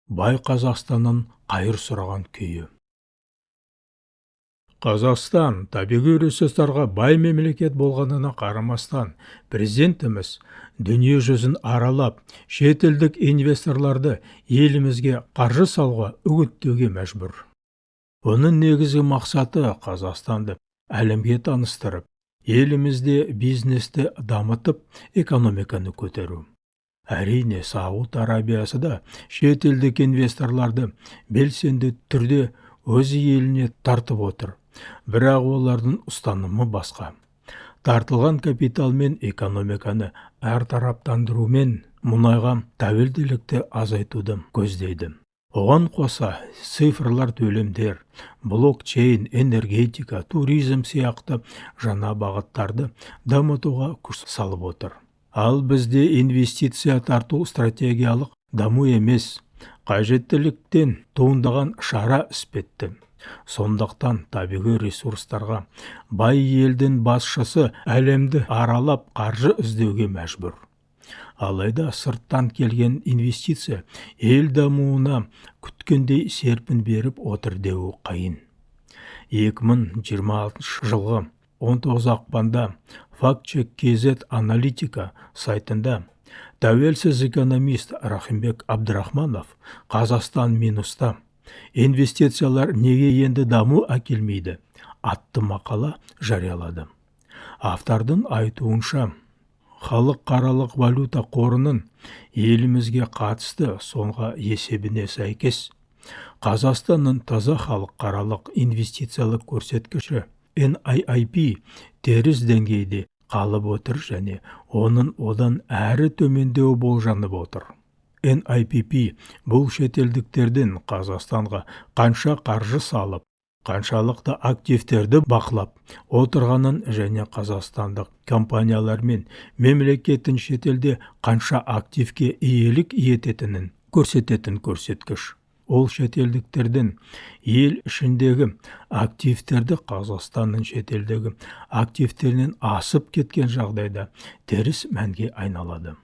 Бай Қазақстаннан қайыр сұраған күйі. Қазақстан табиғи ресурстарға бай мемлекет болғанына қарамастан, президентіміз дүние жүзін аралап, шетелдік инвесторларды елімізге қаржы салуға үгіттеуге мәжбүр. Оның негізгі мақсаты Қазақстанды әлемге таныстырып, елімізде бизнесті дамытып, экономиканы көтеру. Әрине, Сауд Арабиясы да шетелдік инвесторларды белсенді түрде өз еліне тартып отыр. Бірақ олардың ұстанымы басқа. Тартылған капитал мен экономиканы әртараптандырумен мұнайға тәуелділікті азайтуды көздейді. Оған қоса цифрлар төлемдер, блокчейн, энергетика, туризм сияқты жаңа бағыттарды дамытуға күш салып отыр. Ал бізде инвестиция тарту стратегиялық даму емес, қажеттіліктен туындаған шара іспетті. Сондықтан табиғи ресурстарға бай елдің басшысы әлемді аралап қаржы іздеуге мәжбүр. Алайда сырттан келген инвестиция ел дамуына күткендей серпін беріп отыр деу қиын. 2026 жылғы 19 ақпанда FactCheck.kz аналитика сайтында тәуелсіз экономист Рахимбек Абдрахманов Қазақстан минуста инвестициялар неге енді даму әкелмейді атты мақала жариялады. Автордың айтуынша, халықаралық валюта қорының елімізге қатысты соңғы есебіне сәйкес, Қазақстанның таза халықаралық инвестициялық көрсеткіші NIIP теріс деңгейде қалып отыр және оның одан әрі төмендеуі болжанып отыр. NIPP бұл шетелдіктердің Қазақстанға қанша қаржы салып, қаншалықты активтерді бақылап отырғанын және қазақстандық компаниялар мен мемлекеттің шетелде қанша активке иелік ететінін көрсететін көрсеткіш. Ол шетелдіктердің ел ішіндегі активтерді Қазақстанның шетелдегі активтерінен асып кеткен жағдайда теріс мәнге айналады.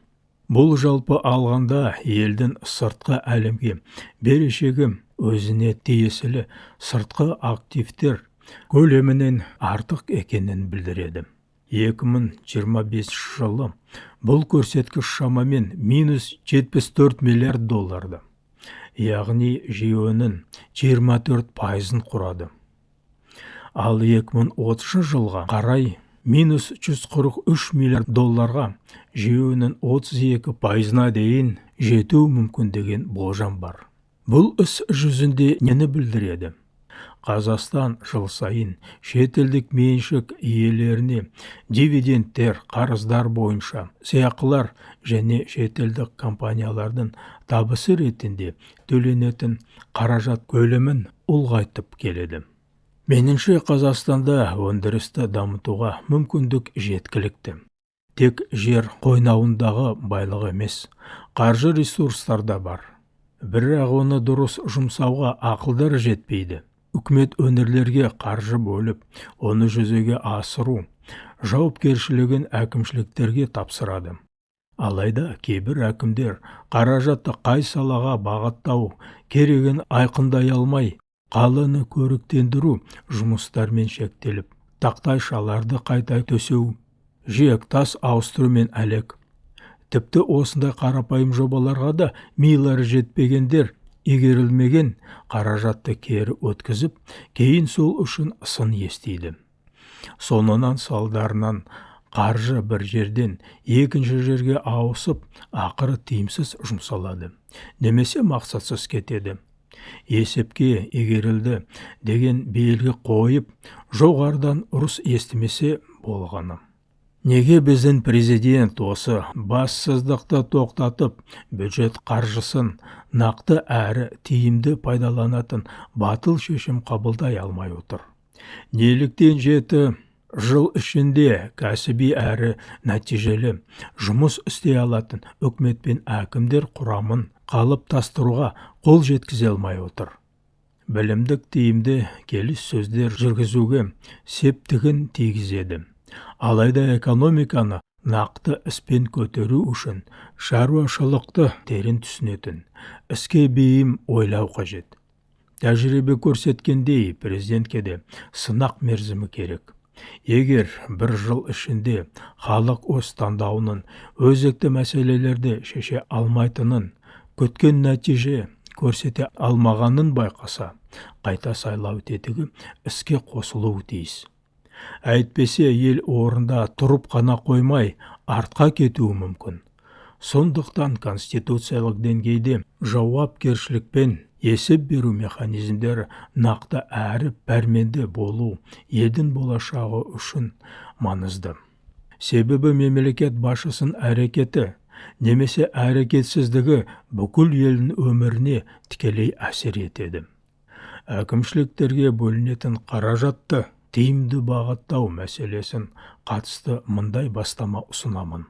Бұл жалпы алғанда елдің сыртқы әлемге берешегі өзіне тиесілі сыртқы активтер көлемінен артық екенін білдіреді. 2025 жылы бұл көрсеткіш шамамен минус 74 миллиард долларды. Яғни жиынның 24% құрады. Ал 2030 жылға қарай минус 143 миллиард долларға жиынның 32%-на дейін жету мүмкін деген болжам бар. Бұл іс жүзінде нені білдіреді? Қазақстан жыл сайын шетелдік меншік иелеріне дивидендтер, қарыздар бойынша сыйақылар және шетелдік компаниялардың табысы ретінде төленетін қаражат көлемін ұлғайтып келеді. Меніңше, Қазақстанда өндірісті дамытуға мүмкіндік жеткілікті. Тек жер қойнауындағы байлық емес, қаржы ресурстар да бар. Бірақ оны дұрыс жұмсауға ақылдар жетпейді. Үкімет өңірлерге қаржы бөліп, оны жүзеге асыру жауапкершілігін әкімшіліктерге тапсырады. Алайда кейбір әкімдер қаражатты қай салаға бағыттау керегін айқындай алмай, қаланы көріктендіру жұмыстармен шектеліп, тақтайшаларды қайта төсеу, жиектас ауыстырумен әлек. Тіпті осындай қарапайым жобаларға да милары жетпегендер игерілмеген қаражатты кері өткізіп, кейін сол үшін сын естиді. Сонынан салдарынан қаржы бір жерден екінші жерге ауысып, ақыры тиімсіз жұмсалады. Немесе мақсатсыз кетеді. Есепке игерілді деген белгі қойып, жоғарыдан ұрыс естімесе болғаны. Неге біздің президент осы бассыздықты тоқтатып, бюджет қаржысын нақты әрі тиімді пайдаланатын батыл шешім қабылдай алмай отыр? Неліктен 7 жыл ішінде кәсіби әрі нәтижелі жұмыс істей алатын үкімет пен әкімдер құрамын қалыптастыруға қол жеткізе алмай отыр? Білімдік тиімді келіссөздер жүргізуге септігін тигізеді. Алайда экономиканы нақты іспен көтеру үшін шаруашылықты терең түсінетін, іске бейім ойлау қажет. Тәжірибе көрсеткендей, президентке де сынақ мерзімі керек. Егер бір жыл ішінде халық өз таңдауының өзекті мәселелерді шеше алмайтынын, күткен нәтиже көрсете алмағанын байқаса, қайта сайлау тетігі іске қосылуы тиіс. Әйтпесе ел орында тұрып қана қоймай, артқа кетуі мүмкін. Сондықтан конституциялық деңгейде жауапкершілікпен есеп беру механизмдері нақты әрі пәрменді болу елдің болашағы үшін маңызды. Себебі мемлекет басшысының әрекеті немесе әрекетсіздігі бүкіл елдің өміріне тікелей әсер етеді. Әкімшіліктерге бөлінетін қаражатты тиімді бағыттау мәселесін қатысты мындай бастама ұсынамын.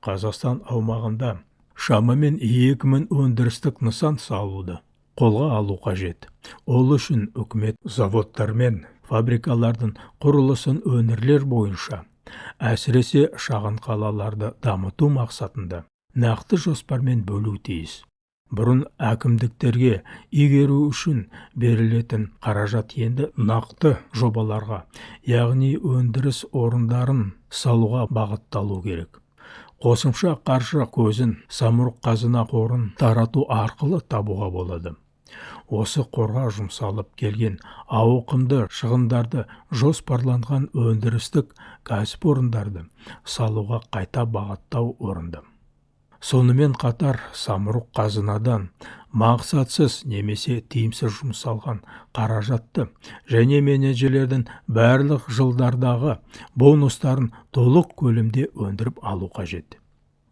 Қазақстан аумағында шамамен 2000 өндірістік нысан салуды қолға алу қажет. Ол үшін үкімет заводтар мен фабрикалардың құрылысын өңірлер бойынша, әсіресе шағын қалаларды дамыту мақсатында нақты жоспармен бөлу тиіс. Бұрын әкімдіктерге игеру үшін берілетін қаражат енді нақты жобаларға, яғни өндіріс орындарын салуға бағытталу керек. Қосымша қаржы көзін самұрық-қазына қорын тарату арқылы табуға болады. Осы қорға жұмсалып келген ауқымды шығындарды жоспарланған өндірістік кәсіпорындарды салуға қайта бағыттау орынды. Сонымен қатар самұрық-қазынадан мақсатсыз немесе тиімсіз жұмсалған қаражатты және менеджерлердің барлық жылдардағы бонустарын толық көлемде өндіріп алу қажет.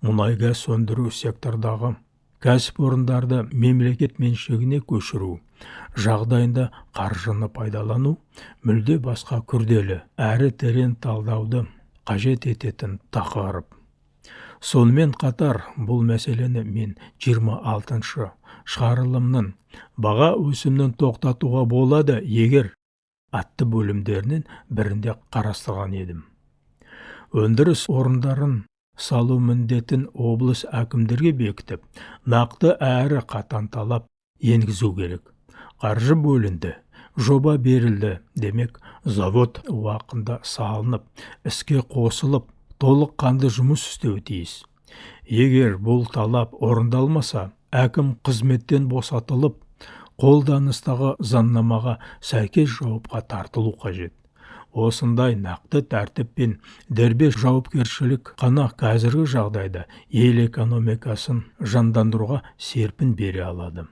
Мұнай-газ өндіру сектордағы кәсіпорындарды мемлекет меншігіне көшіру жағдайында қаржыны пайдалану мүлде басқа күрделі әрі терең талдауды қажет ететін тақырып. Сонымен қатар бұл мәселені мен 26-шы шығарылымның баға өсімін тоқтатуға болады егер атты бөлімдерінің бірінде қарастырған едім. Өндіріс орындарын салу міндетін облыс әкімдерге бекітіп, нақты әрі қатаң талап енгізу керек. Қаржы бөлінді, жоба берілді, демек завод уақытында салынып, іске қосылып, толыққанды жұмыс істеуі тиіс. Егер бұл талап орындалмаса, әкім қызметтен босатылып, қолданыстағы заңнамаға сәйкес жауапқа тартылу қажет. Осындай нақты тәртіппен дербес жауапкершілік қана қазіргі жағдайда ел экономикасын жандандыруға серпін бере алады.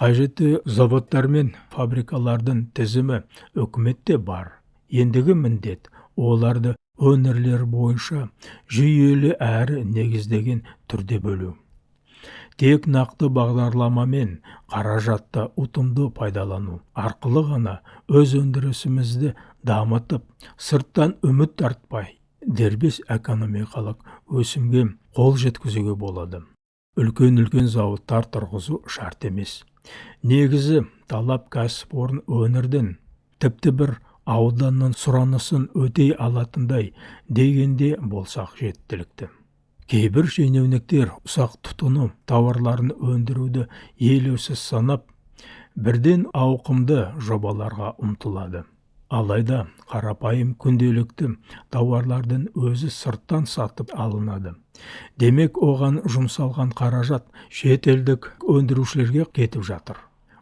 Қажетті заводтар мен фабрикалардың тізімі үкіметте бар. Ендігі міндет оларды өңірлер бойынша жүйелі әрі негіздеген түрде бөлу. Тек нақты бағдарламамен қаражатты ұтымды пайдалану арқылы ғана өз өндірісімізді дамытып, сырттан үміт артпай, дербес экономикалық өсімге қол жеткізуге болады. Үлкен зауыттар тұрғызу шарт емес. Негізі талап кәсіпорын өңірдің тіпті бір ауданның сұранысын өтей алатындай дегенде болсақ жеткілікті. Кейбір шенеуніктер ұсақ тұтыну тауарларын өндіруді елеусіз санап, бірден ауқымды жобаларға ұмтылады. Алайда қарапайым күнделікті тауарлардың өзі сырттан сатып алынады. Демек оған жұмсалған қаражат шетелдік өндірушілерге кетіп жатыр.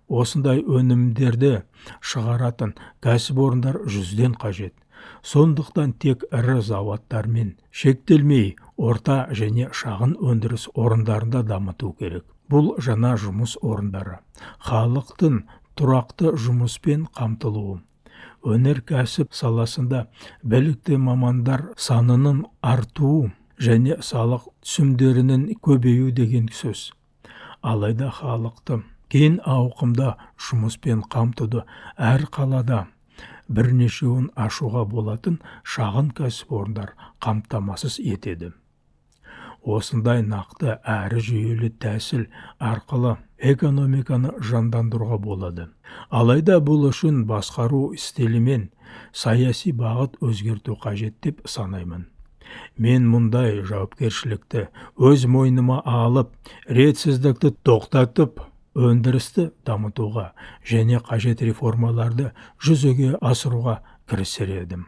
Осындай өнімдерді шығаратын кәсіпорындар 100-ден қажет. Сондықтан тек ірі заводтармен шектелмей, орта және шағын өндіріс орындарында дамыту керек. Бұл жаңа жұмыс орындары, халықтың тұрақты жұмыспен қамтылуы, өнеркәсіп саласында білікті мамандар санының артуы және салық түсімдерінің көбею деген сөз. Алайда халықты кең ауқымда жұмыспен қамтуды әр қалада бірнешеуін ашуға болатын шағын кәсіпорындар қамтамасыз етеді. Осындай нақты әрі жүйелі тәсіл арқылы экономиканы жандандыруға болады. Алайда бұл үшін басқару стилі мен саяси бағыт өзгерту қажет деп санаймын. Мен мұндай жауапкершілікті өз мойныма алып, ретсіздікті тоқтатып, өндірісті дамытуға және қажет реформаларды жүзеге асыруға кірісер едім.